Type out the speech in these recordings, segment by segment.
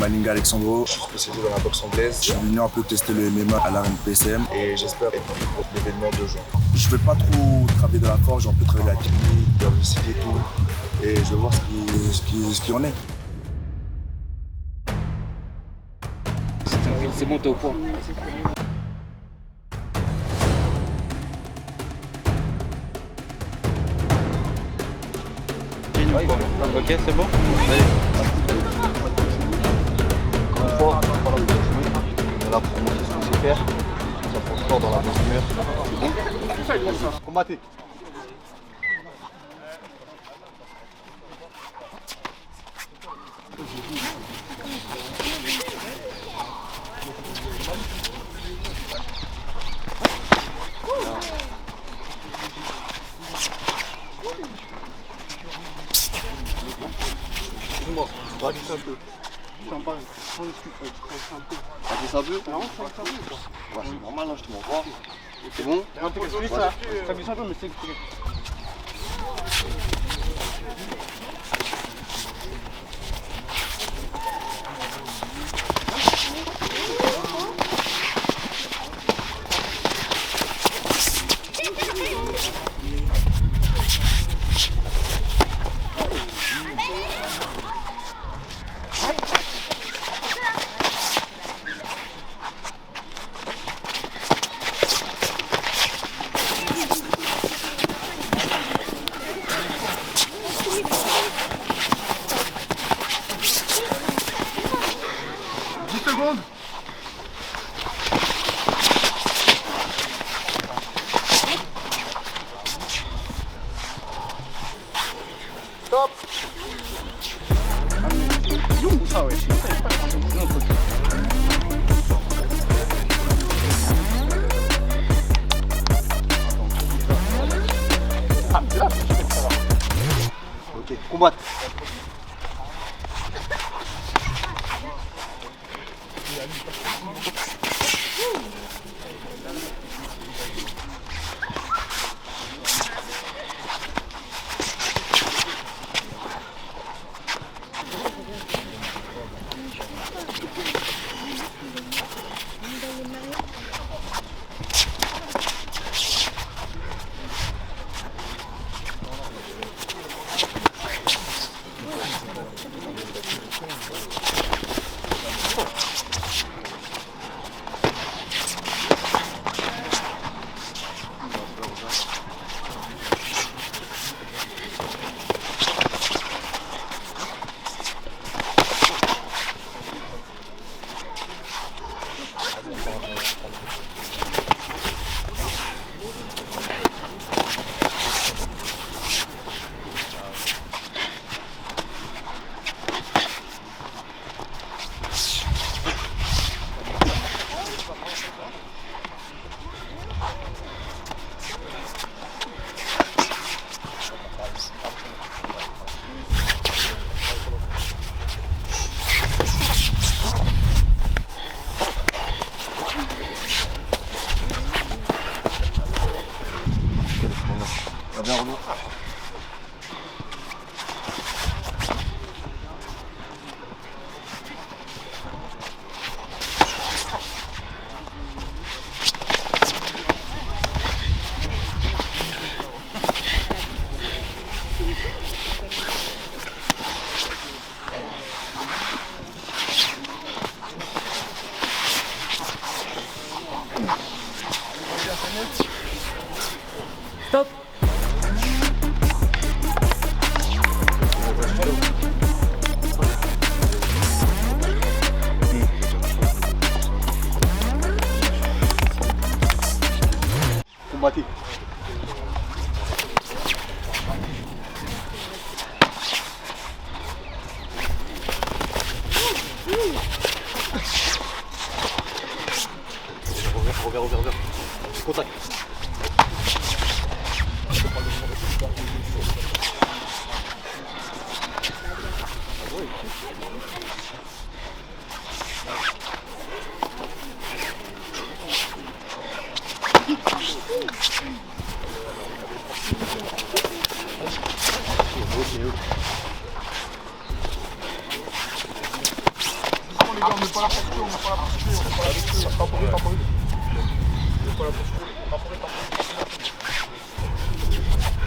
Malinga Alexandro. Je suis spécialisé dans la boxe anglaise. Je suis venu un peu tester le MMA à l'arène PSM et j'espère être pris pour l'événement de juin. Je ne vais pas trop travailler de la force, j'ai un peu travailler la technique, la velocité et tout. Et je vais voir ce qui en est. C'est bon, t'es au point. Ok, c'est bon. Allez. Une fois, on là pour montrer ce qu'on sait faire. Ça prend fort dans la bonne humeur. C'est bon. Combattez. Excuse-moi, radisse un peu. Radisse un peu. Ouais, c'est normal, hein, je te montre pas. C'est bon? Radisse un peu, mais c'est... Stop. Ah ouais, Ok, combatte. Bien Renaud. stop. Combattez. Reviens. Contact.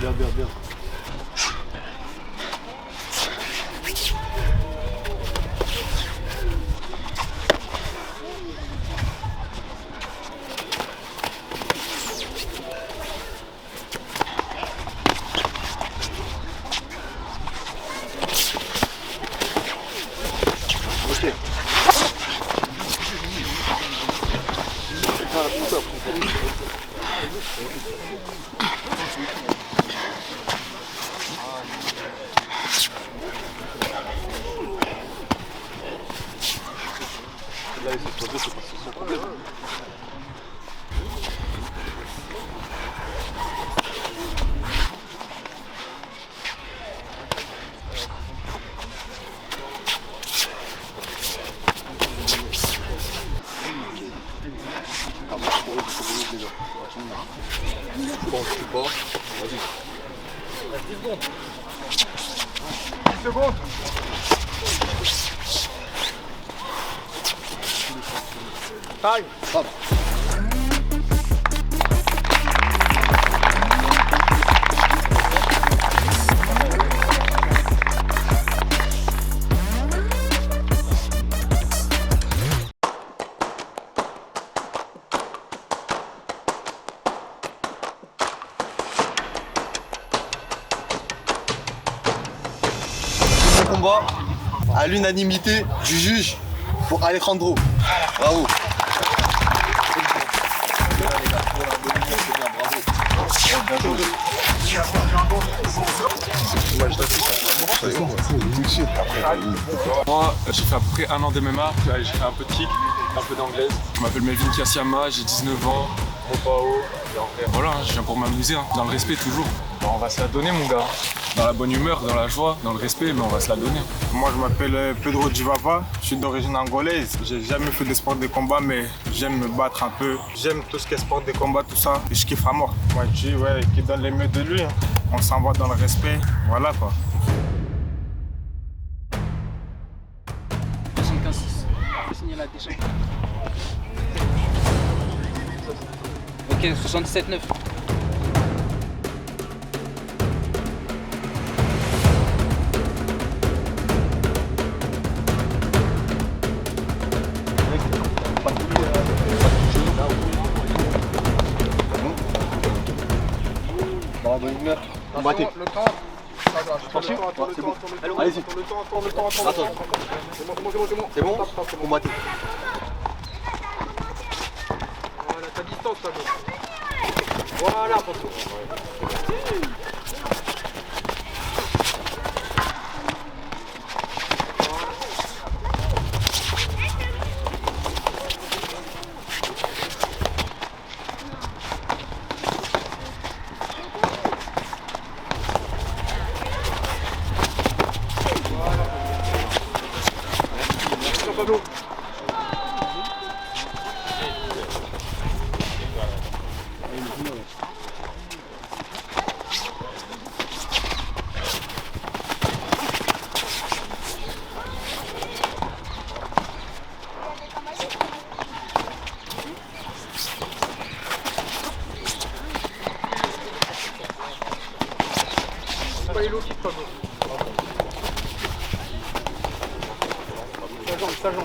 Bien, bien, bien. Vas-y. 10 secondes. 10 secondes. Time. Stop. Combat à l'unanimité du juge pour Alejandro. Bravo. Moi, j'ai fait à peu près 1 an de MMA, j'ai fait un peu de kick, un peu d'anglaise. Je m'appelle Melvin Kassiama, j'ai 19 ans, mon PAO. Voilà, je viens pour m'amuser, dans le respect toujours. Bon, on va se la donner mon gars. Dans la bonne humeur, dans la joie, dans le respect, mais on va se la donner. Moi je m'appelle Pedro Divava, je suis d'origine angolaise. J'ai jamais fait de sport de combat mais j'aime me battre un peu. J'aime tout ce qui est sport de combat, tout ça, et je kiffe à mort. Moi je dis ouais, qui donne les mieux de lui, hein. On s'envoie dans le respect, voilà quoi. 75-6. Signer la déchet. Ok, 77-9. Combattez. Le temps. C'est bon. Allez-y. Attends. C'est bon. Combattez. Voilà, ta distance, là. Voilà, François. Pablo. Pas les low kicks, Pablo. Sa jambe.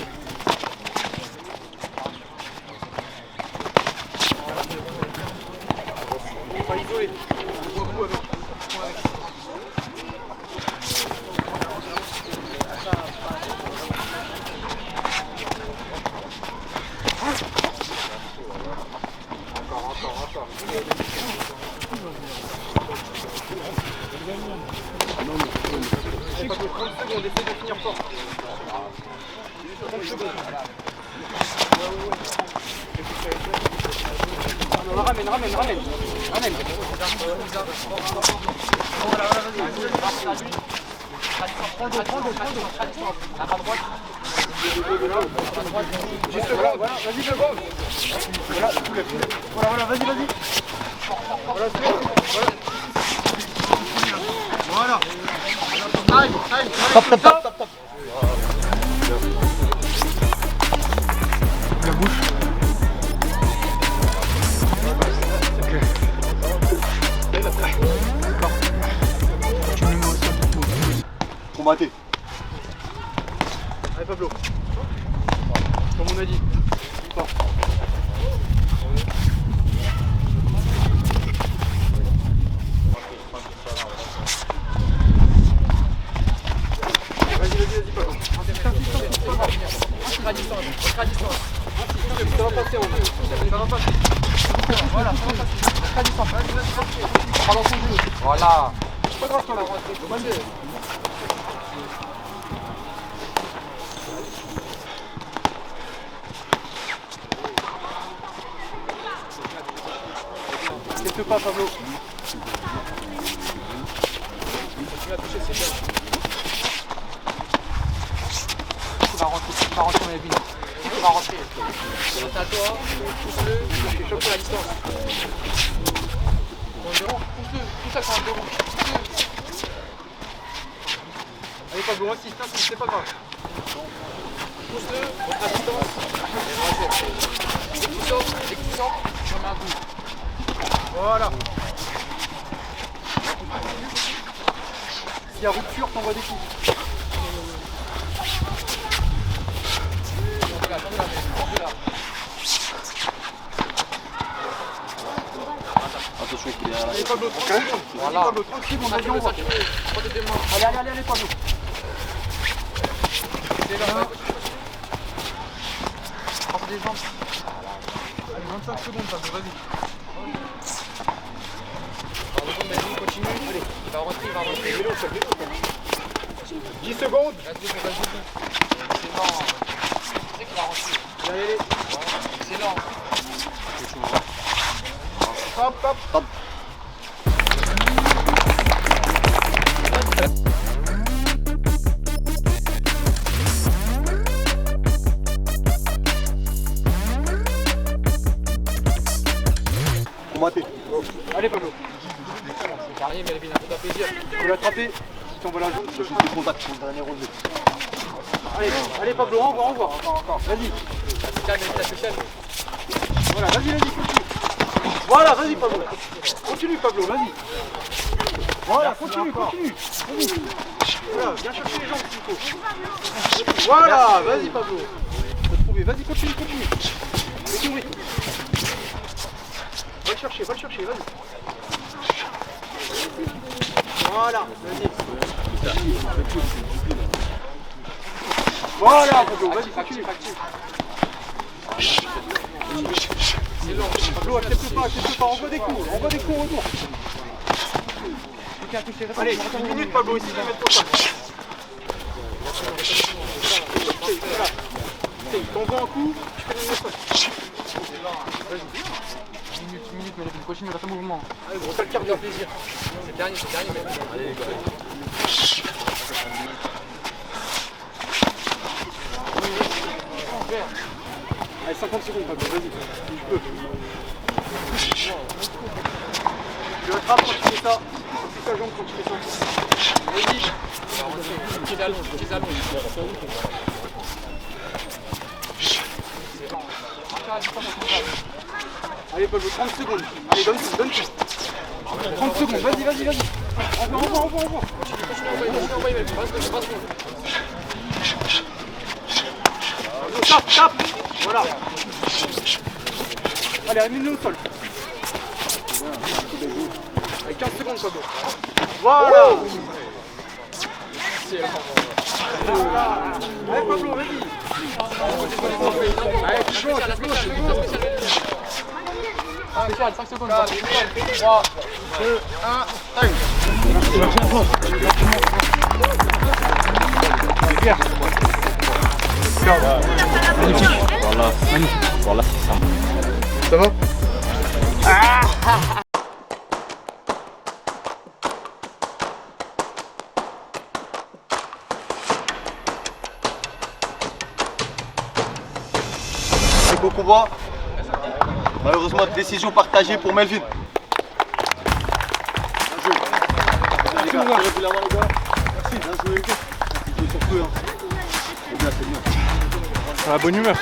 Pas isolé. Encore. C'est pas pour 30 secondes, essaie de finir fort. 30 secondes. Ramène. Voilà, vas-y. Prends d'eau. À droite. Juste là, voilà, vas-y, le gros. Voilà, vas-y. Voilà. Time. Stop. La bouche. Combattez. Allez Pablo. Comme on a dit. Bon. Vas-y Pablo. À distance. Ça va passer, ça va passer. Voilà, ça va passer. À distance. Prends son jeu. Voilà. Pas grave, on la rentrée. Quelque pas Pablo. Continue à toucher, c'est bien. Tu vas rentrer dans les billes. Tu vas rentrer. C'est à toi, pousse-le, chope la distance. Pousse-le, tout ça quand même devant. Allez Pablo, insiste, c'est pas grave. Pousse-le, monte la distance. Dès que tu sors, je mets un coup. Voilà. S'il y a rupture, t'envoies des coups. Attention qu'il est à la... Allez Pablo, 30 secondes. Voilà. Pablo, 30 secondes, vas-y, on va. Allez Pablo. C'est là, prends des jambes. Allez, 25 secondes Pablo, vas-y. Continue, allez, il va rentrer. Vélo, 10 secondes. C'est lent. Tu sais qu'il a rentré. Allez. C'est lent. Hop. Combattez. Allez Pablo. C'est rien, mais elle vient à plaisir. Tu peux l'attraper. Si tu envoies la jambe, Je suis des contacts sur le dernier relevé. Allez Pablo, envoie. Encore. Vas-y. Calme. Voilà, vas-y, continue. Voilà, vas-y Pablo. Continue Pablo, vas-y. Voilà, continue. Vas-y. Voilà, viens chercher les jambes s'il faut. Voilà, vas-y Pablo. Faut te trouver, vas-y, continue. Oui. Va le chercher, vas-y. Voilà, vas-y. Voilà Pablo, vas-y, continue. C'est long. Pablo, accepte pas, envoie des coups au retour. Allez, 1 minute Pablo, ici, je vais mettre pour ça. Il t'envoie un coup, tu fais le message. Vas-y. 1 minute, mais continue, reste en mouvement. Allez, gros, ça le quart d'heure plaisir. C'est dernier, mais... Allez, les gars. Allez, 50 secondes, Pablo, vas-y, si je peux. Tu l'attrapes quand tu fais ça. Tu ta jambe quand tu fais ça. Vas-y. Petit allonge. C'est lent. Allez, Pablo, 30 secondes. Allez, donne tout. 30 secondes, vas-y. Envoie. Tape. Voilà. Allez, amène-le au sol. Avec 15 secondes, Pablo. Voilà. Allez, Pablo, vas-y. Allez, spécial, 5 secondes. 3, 2, 1, time. Magnifique. Voilà, c'est ça. Ça va? Beau combat. Malheureusement, décision partagée pour Melvin. Bien joué. Les gars, tirez-vous la main, les gars. Merci. Bien joué, les gars. Ils sont sur feu, hein. C'est bien. À la bonne humeur.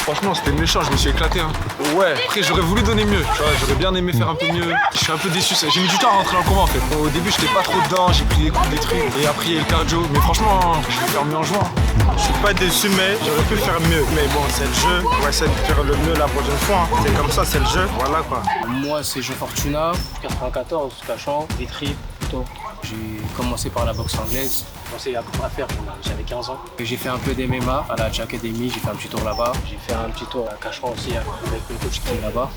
Franchement, c'était méchant, je me suis éclaté. Hein. Ouais, après, j'aurais voulu donner mieux. Tu vois, j'aurais bien aimé faire un peu mieux. Je suis un peu déçu. J'ai mis du temps à rentrer dans le combat en fait. Bon, au début, j'étais pas trop dedans, j'ai pris des coups, des trucs. Et après, il y a eu le cardio. Mais franchement, je vais faire mieux en jouant. Je suis pas déçu, mais j'aurais pu faire mieux. Mais bon, c'est le jeu. On va essayer de faire le mieux la prochaine fois. Hein. C'est comme ça, c'est le jeu. Voilà quoi. Moi, c'est Joe Fortuna, 94, cachant, des tripes plutôt. J'ai commencé par la boxe anglaise. Je pensais à faire, j'avais 15 ans. J'ai fait un peu d'MMA à la Jack Academy, j'ai fait un petit tour là-bas. J'ai fait un petit tour à Cachant aussi avec le coach qui est là-bas.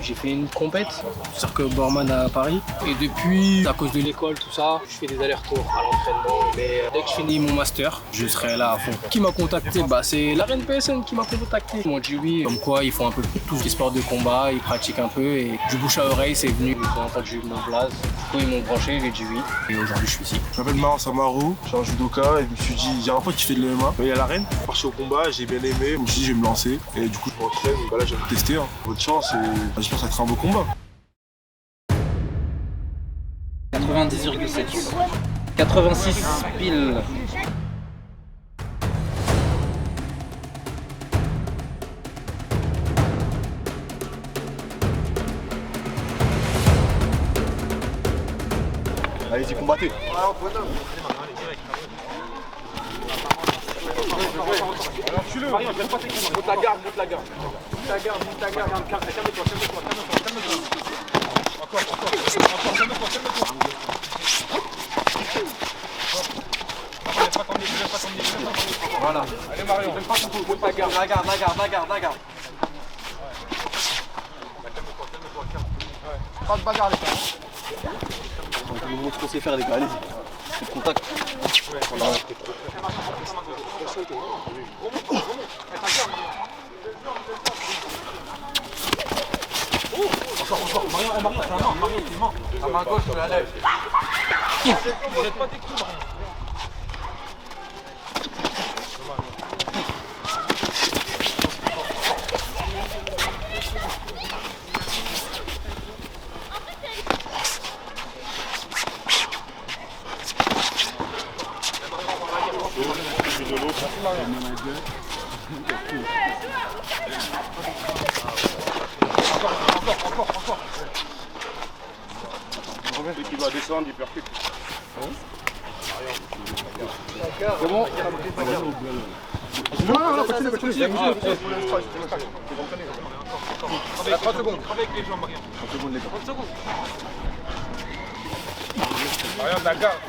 J'ai fait une compète, Cirque Borman à Paris. Et depuis, à cause de l'école, tout ça, je fais des allers-retours à l'entraînement. Mais dès que je finis mon master, je serai là à fond. Qui m'a contacté? C'est l'Arène PSN qui m'a contacté. Ils m'ont dit oui, comme quoi ils font un peu tous les sports de combat, ils pratiquent un peu. Et du bouche à oreille, c'est venu. Ils ont entendu mon blaze. Du coup, ils m'ont branché, j'ai dit oui. Et aujourd'hui, je suis ici. Je m'appelle Maro Samaru, je suis en judoka et je me suis dit, j'ai un pote qui fait de l'MMA. Il y a l'arène, je suis parti au combat, j'ai bien aimé, je me suis dit, je vais me lancer. Et du coup, je m'entraîne, là, j'ai testé. Hein. Bonne chance et j'espère que ça sera un beau combat. 90,7. 86 piles. Allez-y, combattez. Tue-le. Marion, je pas tes coups. Monte la garde, monte la garde. Monte la garde, monte la garde. Calme-toi, calme-toi, calme-toi. Encore, calme-toi, calme-toi. Voilà. Allez Marion. J'aime pas ton coup, monte la garde. La garde, la garde, la garde, la garde. Pas de bagarre les gars. On vous montre ce qu'on sait faire les gars, allez-y. C'est le contact. Encore, Marion, Marion, tu mens. À main gauche, je la lève. Jette pas tes coups, Marion. Encore. Celui qui va descendre, il percute. C'est bon? Non, continue. 30 secondes. Travaille avec les jambes, Marion. 30 secondes. Marion, la garde.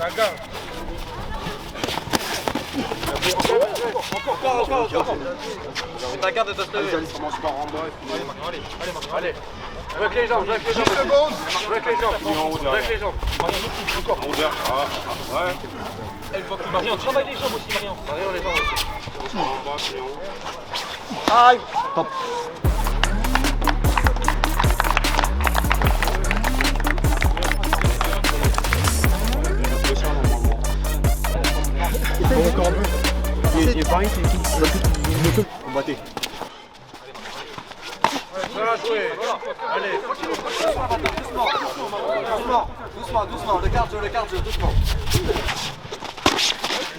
Encore. Ta garde de te lever. Allez, commence par en bas. Allez. Avec les jambes. 10 secondes. Avec les jambes. Encore. Ouais. Marion, travaille les jambes aussi, Marion. Marion, les jambes aussi. Aïe. Top. Encore un peu. Il est pareil, c'est qui combattez. Bien joué. Allez. Doucement. Le cardio, doucement.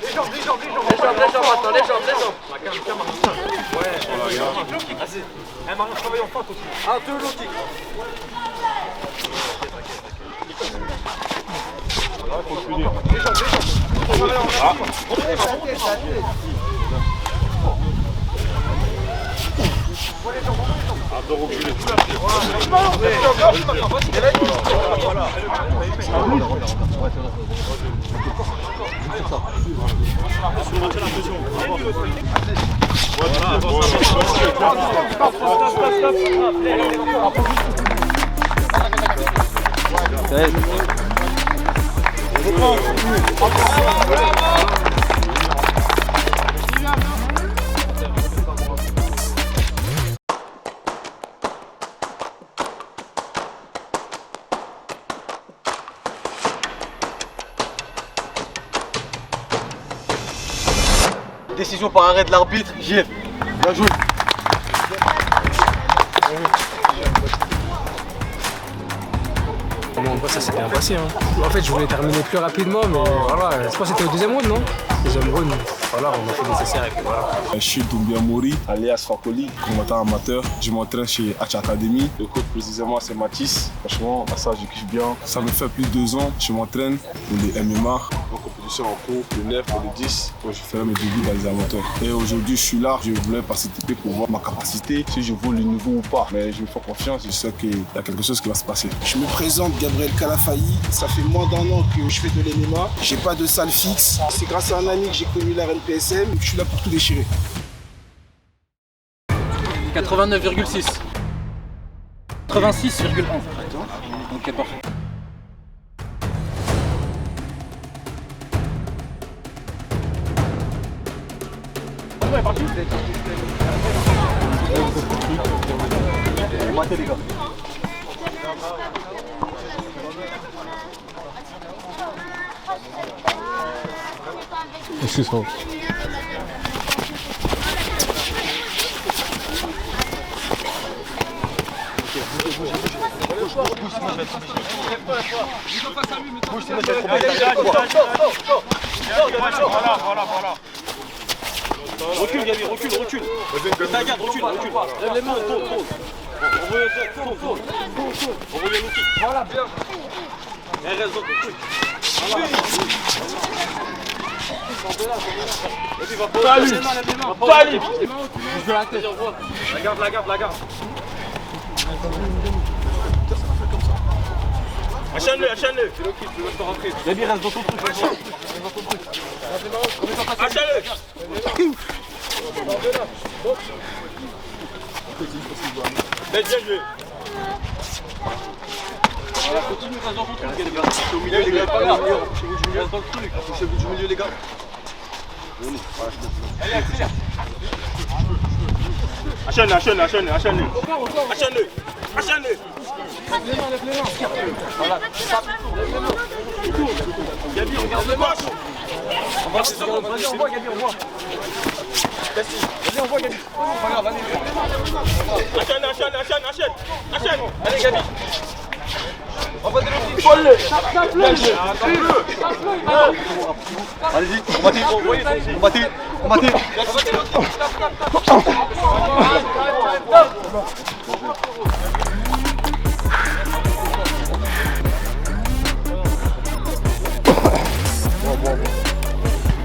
Les jambes maintenant, les jambes. Ouais. Vas-y. Marion, travaille en face aussi. Un, deux, l'outil. Les jambes. Décision par arrêt de l'arbitre, JF. Bien joué. Moi, en vrai, ça s'est bien passé. Hein. En fait, je voulais terminer plus rapidement, mais voilà. Je pense que c'était au deuxième round, non? Deuxième round, voilà, on a fait le nécessaire et puis voilà. Je suis Doumbia Mori, alias Fakoli, combattant amateur. Je m'entraîne chez Hatch Academy. Le coach précisément c'est Mathis. Franchement, ça je kiffe bien. Ça me fait plus de 2 ans. Je m'entraîne pour les MMA. En compétition en cours, le 9 et le 10. Quand je ferai mes débuts dans les amateurs. Et aujourd'hui je suis là, je voulais participer pour voir ma capacité, si je vaux le niveau ou pas. Mais je me fais confiance, je sais qu'il y a quelque chose qui va se passer. Je me présente Gabriel Kalafayi. Ça fait moins d'1 an que je fais de l'MMA. J'ai pas de salle fixe. C'est grâce à un ami que j'ai connu la RNPSM. Je suis là pour tout déchirer. 89,6. 86,1. Ok, parfait. Ouais, parti. Matez les gars. Excuse-moi. Voilà. Recule Gabi, recule. Ta garde, recule. Lève les mains, tourne. Tourne. Envoyez l'outil. Voilà, bien. Et reste dans ton truc. Voilà. Salut. Je veux la tête. La garde. Achène-le. Gabi, reste dans ton truc. Achène-le. Bien joué. Continue, reste dans ton truc, les gars. C'est au milieu, les gars. Reste dans le truc. C'est au milieu, les gars. Allez, accélère. Achène-le. Lève les mains. Voilà. Gabi, regarde le match. Vas-y, on voit, Gabi, on voit. Vas-y, on voit, Gabi. Regarde, achène. Allez, Gabi. Envoie des petits. Folle-le. Allez-y, combattez.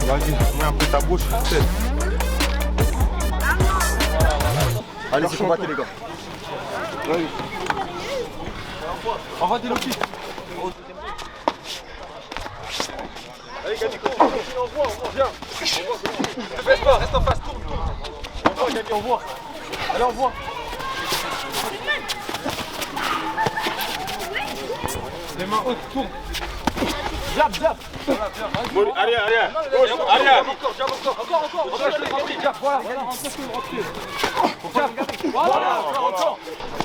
Vas-y, mets un peu ta bouche. Allez-y, combattez les gars. Envoie des low-kicks. Allez, Gabi, continue, on voit, viens. Ne baisse pas, reste en face, tourne. On voit, Gabi, on voit. Allez, on voit. Les mains hautes, tourne. Jab. Arrière. Encore. Voilà,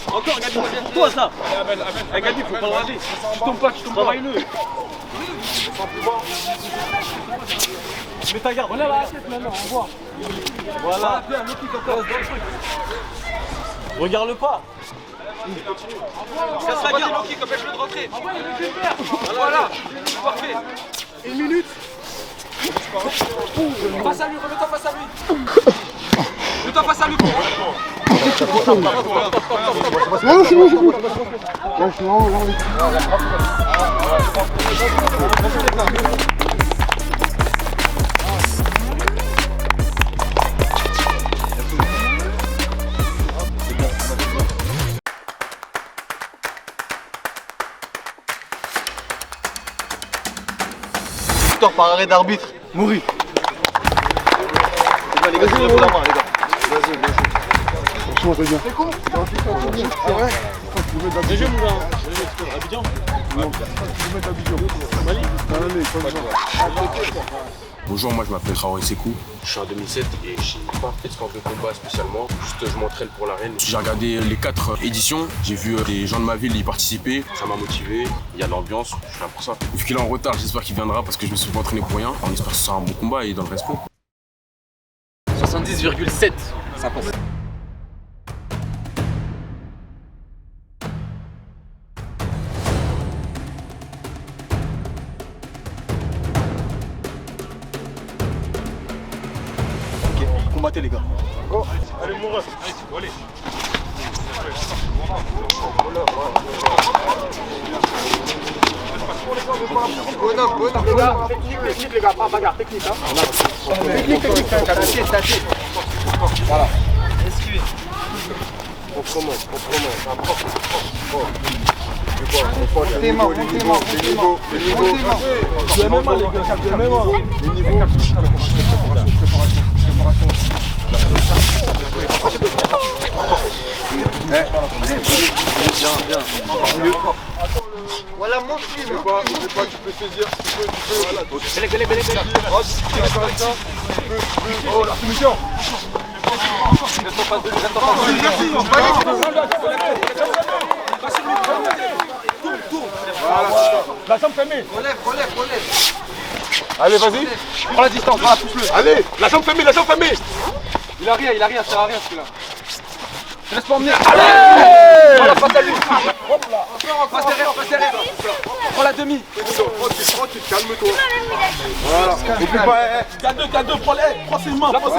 encore, Gabi, toi ça. Gabi, faut pas le rater. Tu tombes pas, travaille-le. Mets ta garde, relève la tête maintenant, on voit. Voilà, bien, le kick encore, reste dans le truc. Regarde-le pas. Casse la garde, le kick, empêche-le de rentrer. Voilà, parfait. 1 minute. Face à lui, remets-toi face à lui. Mets-toi face à lui. Non, c'est bon. Victoire par arrêt d'arbitre. Mourir. Les gars, c'est la main, les gars. Vas-y, bien joué. Franchement, très bien. C'est con. C'est vrai. Bien joué, mon gars. Abidjan. Bonjour, moi je m'appelle Traoré Sekou. Je suis en 2007 et je suis pas fait de sport de combat spécialement. Juste je m'entraîne pour l'arène. J'ai regardé les 4 éditions, j'ai vu des gens de ma ville y participer. Ça m'a motivé, il y a l'ambiance, je suis là pour ça. Vu qu'il est en retard, j'espère qu'il viendra parce que je me suis pas entraîné pour rien. On espère que ce sera un bon combat et dans le respect. 70,7, ça passe. Combattez les gars. Go. Allez, mon ref. Allez. Les gars, technique les gars, pas bagarre, technique hein. Technique, t'assieds. Voilà. Esquivez. Proprement. Voilà mon film. Tu peux saisir, tu peux. Oh, la soumission. La jambe fermée. Relève. Allez, vas-y. Prends la distance, voilà, pousse-le. Allez. La jambe fermée. Il a rien, ça sert à rien celui-là. Je laisse pas emmener. Allez. Voilà, passe à lui. Passe derrière. Prends la demi. Tranquille, calme-toi. Voilà. N'oublie pas, t'as deux, prends ses mains. Encore.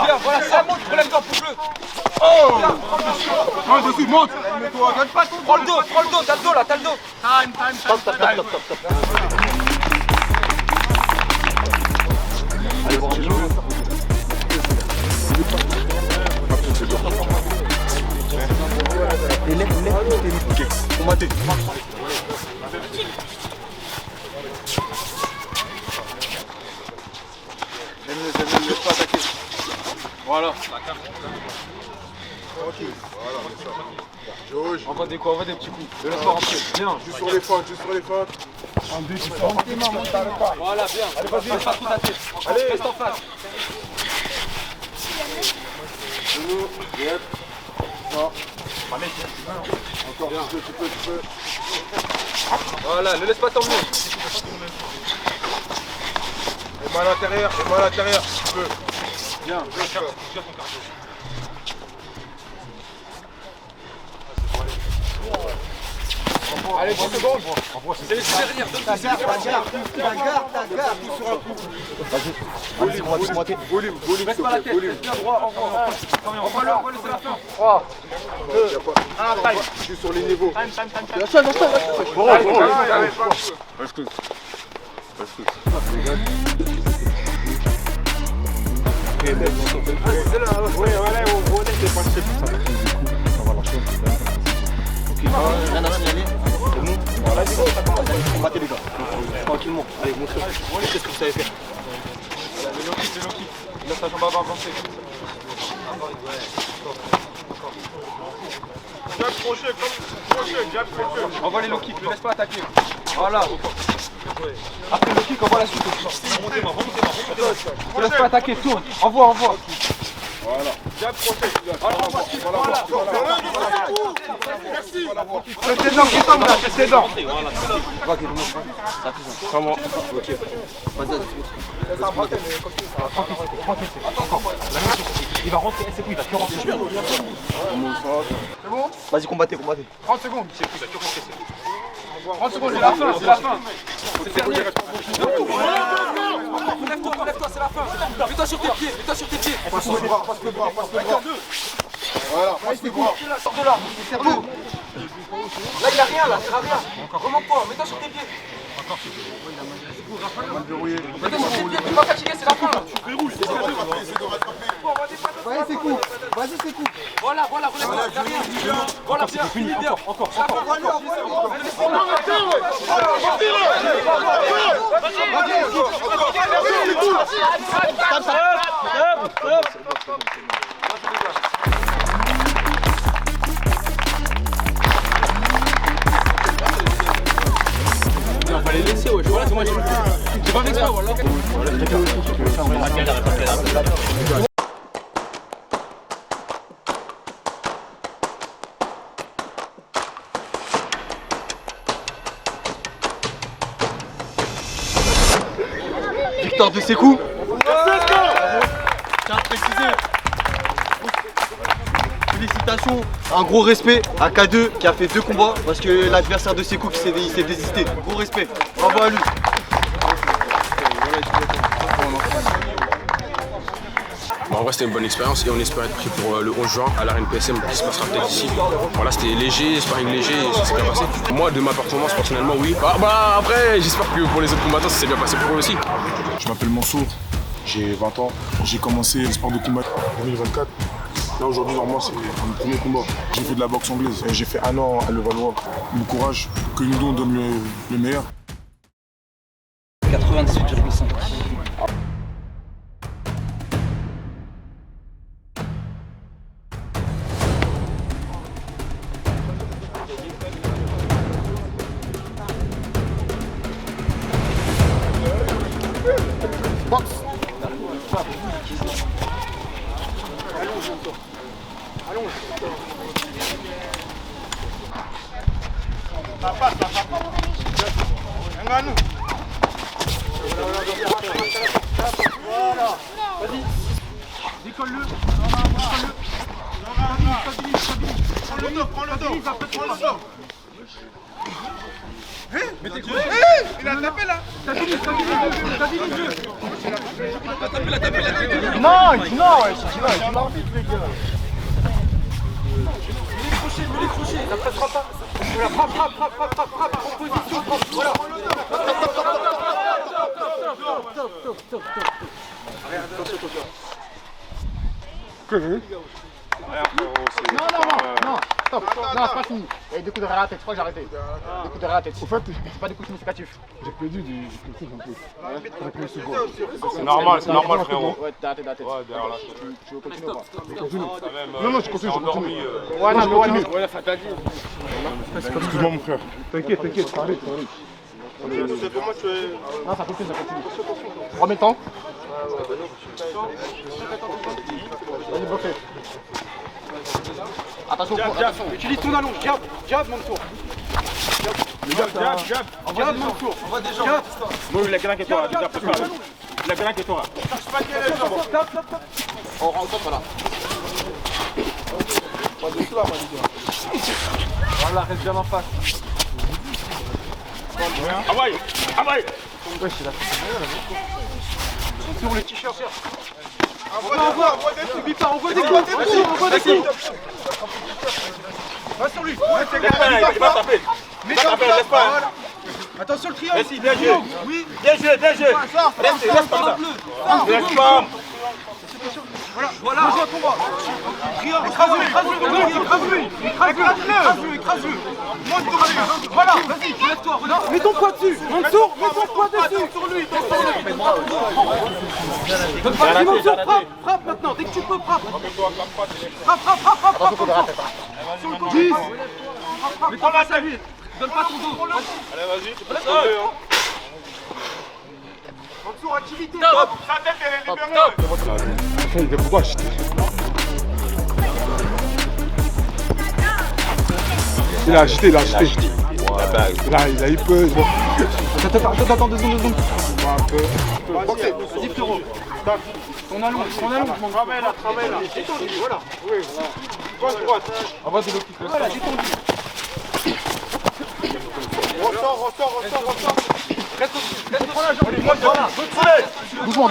Viens, voilà, ça monte, relève-toi, pousse-le. Monte dessus, monte. Prends le dos, t'as le dos là, t'as le dos. Stop. Allez voir les joueurs. Ok, combattez. Laisse pas attaquer. Voilà. Tranquille. Voilà, c'est ça. Jauge. Envoie des petits coups. Ne laisse pas rentrer. Bien. Juste sur les fentes. Voilà, bien. Allez, vas-y. Reste pas tout à tête. Allez. Reste en face. Genou, yep. Non. Encore, tu peux. Voilà, ne laisse pas t'emmener. Les mains à l'intérieur, tu peux. Bien. Allez, 10 secondes. C'est les dernières. Ta garde. Tout sur un coup. Vas-y, combattez. Volume, Reste pas la tête. Reste bien droit. Envoie-le, c'est la fin. 3, 2, 1, time. Je suis sur les niveaux. Time. Bon. Rien à signaler. C'est bon. Vas-y, combattez les gars. Tranquillement. Allez, montrez. Qu'est-ce que vous savez faire? Le low kick. Laisse ta jambe avant avancer. Jab crochet. Envoie les low kicks, ne laisse pas attaquer. Voilà. Après le low kick, envoie la suite. Ne laisse pas attaquer, tourne. Envoie. Voilà. Jab crochet. Voilà. Merci. C'est tes dents qui tombent là, c'est tes dents. Comment? Ok. Il va rentrer, c'est tout, il va te rentrer. C'est bon? Vas-y, combattez. 30 secondes. 30 secondes, c'est la fin. C'est le dernier. Relève-toi, c'est la fin. Mets-toi sur tes pieds. Passe le bras. Voilà, passe le bras. Sors de là. Serre-le. Là, il n'y a rien, là, ça sert à rien. Remonte-toi, mets-toi sur tes pieds. Mal verrouillé. Mets-toi sur tes pieds, t'es pas fatigué, c'est la fin là. Vas-y, c'est cool. Voilà, relève-toi, il n'y a rien. Voilà, bien, finis bien. Encore. On va les laisser, ouais. Voilà, c'est moi, j'ai pas fait exprès, voilà. Victoire de Sekou. Tiens à préciser. Félicitations. félicitations, un gros respect à K2 qui a fait 2 combats parce que l'adversaire de Sekou il s'est désisté. Gros respect, bravo à lui. Bon, en vrai, c'était une bonne expérience et on espère être pris pour le 11 juin à l'arène PSM qui se passera peut-être ici. Voilà, c'était léger, sparring léger et ça s'est bien passé. Moi, de ma performance, personnellement, oui. Après, j'espère que pour les autres combattants, ça s'est bien passé pour eux aussi. Je m'appelle Mansour, j'ai 20 ans. J'ai commencé le sport de combat en 2024. Là aujourd'hui, normalement, c'est mon premier combat. J'ai fait de la boxe anglaise. J'ai fait 1 an à Levallois. Bon courage, que nous on donne le meilleur. 98,5. Vas-y, décolle-le. Prends le dos. Prends le dos. Il a tapé là. Stabilise le jeu. Non, ouais, c'est l'arbitre, les gars. Mets les crochets. Ça pressera pas. Voilà, frappe, en position, voilà. Stop. Non, stop. Non, c'est pas fini. Il y a eu 2 coups de derrière la tête, je crois que j'ai arrêté. 2 coups derrière la tête. Au fait, c'est pas des coups significatifs. J'ai perdu quelque chose un peu. C'est normal, frérot. Ouais, t'arrêtes. Ouais, derrière là. Tu veux continuer ou pas? Non, je continue. Ouais, non, je continue. Ouais, t'as dit. Excuse-moi, mon frère. T'inquiète, ça arrive. C'est pour moi, tu es. Non, ça continue. Remets le temps. Vas-y, boxez. Attention, utilise ton allonge, jab, Mansour. Jab, Mansour. On va déjà. Bon, il a quelqu'un qui est toi, déjà préparé. Il a quelqu'un qui est toi. Stop. On rentre là. Pas de cela, voilà, reste bien en face. Abaye. Ouais, c'est là. Sur le t-shirt. Envoie des coups. Va sur lui. Il va taper. Laisse pas. Attention le triangle. Vas-y, bien joué. Oui. Bien joué. Laisse pas. Laisse pas. Voilà. Écrase-le. Voilà, vas-y, lève-toi. Mets ton poids dessus. Mansour, mets ton poids dessus. Sur lui. Mansour, frappe maintenant. Dès que tu peux, frappe. Frappe. Sur le corps. 10. Mais t'en vas à lui. Donne pas ton dos. Allez, vas-y. Mansour, activité. Stop. Sa tête, elle est libérée. Pourquoi il a agité. Il a eu peur. Attends, 2 secondes. Vas-y, frérot. Ton allonge. Travaille là. Détendu, voilà. Oui. Droite. Avance de l'autre. Voilà, détendu. Ressort. Reste prends la jambe. Doucement.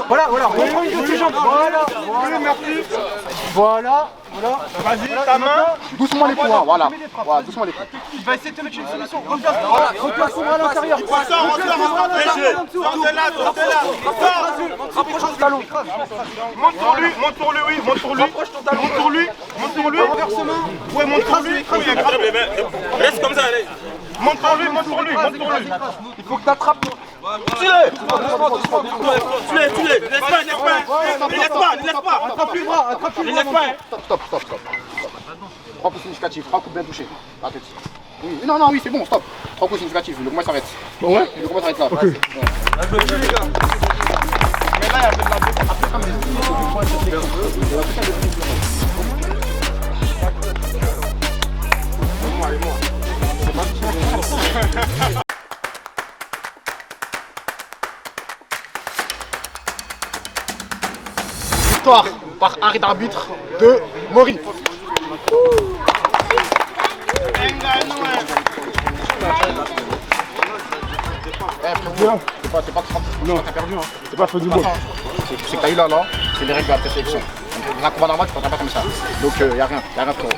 Voilà. Reprends une de ses jambes. Voilà, merci. Voilà. Vas-y, ta main. Doucement les poings, voilà. Doucement les poings. Il va essayer de te mettre une solution. Replace-toi à l'intérieur. Sortez là. Rapproche ton talon. Monte pour lui. Rapproche ton talon. Monte pour lui. Renversement. Ouais, monte pour lui. Reste comme ça, allez. Monte pour lui. Il faut que tu attrapes. Tue-le. Laisse pas. Attrape lui le bras. Stop. 3 coups significatifs, 3 coups bien touchés. La tête. Oui, c'est bon, stop. 3 coups significatifs, le combat s'arrête. Bon, ouais. Le combat s'arrête là. Ok. Les gars. Mais là, il y a victoire par arrêt d'arbitre de Maureen. C'est pas 30, non, t'as perdu. Hein. C'est pas faux du monde. C'est que t'as eu là, c'est les règles de la présélection. Dans un combat normal, tu ne pas comme ça. Donc y a rien frérot.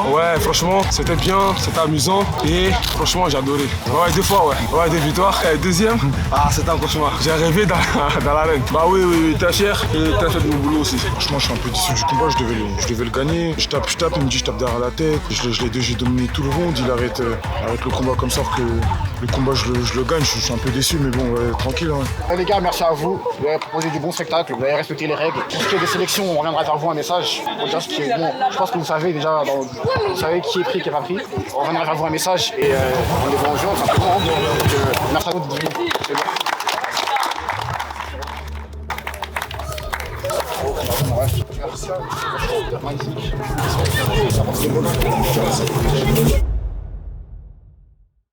Ouais, franchement, c'était bien, c'était amusant et franchement, j'ai adoré. Ouais, 2 fois, ouais. Ouais, 2 victoires. Et deuxième, c'était un cauchemar. J'ai rêvé dans l'arène. Bah oui, t'es fier et t'as fait de mon boulot aussi. Franchement, je suis un peu déçu du combat, je devais le gagner. Je tape, il me dit je tape derrière la tête. J'ai dominé tout le round, il arrête le combat comme ça que le combat je le gagne. Je suis un peu déçu, mais bon, ouais, tranquille. Hein. Les gars, merci à vous. Vous avez proposé du bon spectacle, vous avez respecté les règles. Pour ce qui est des sélections, on reviendra vers vous un message. Pour dire ce qui est bon. Je pense que vous savez déjà, vous savez qui est pris, qui n'est pas pris. On reviendra vers vous un message et on les voit en juin, simplement. Donc, merci à vous de venir. C'est bon. Magnifique.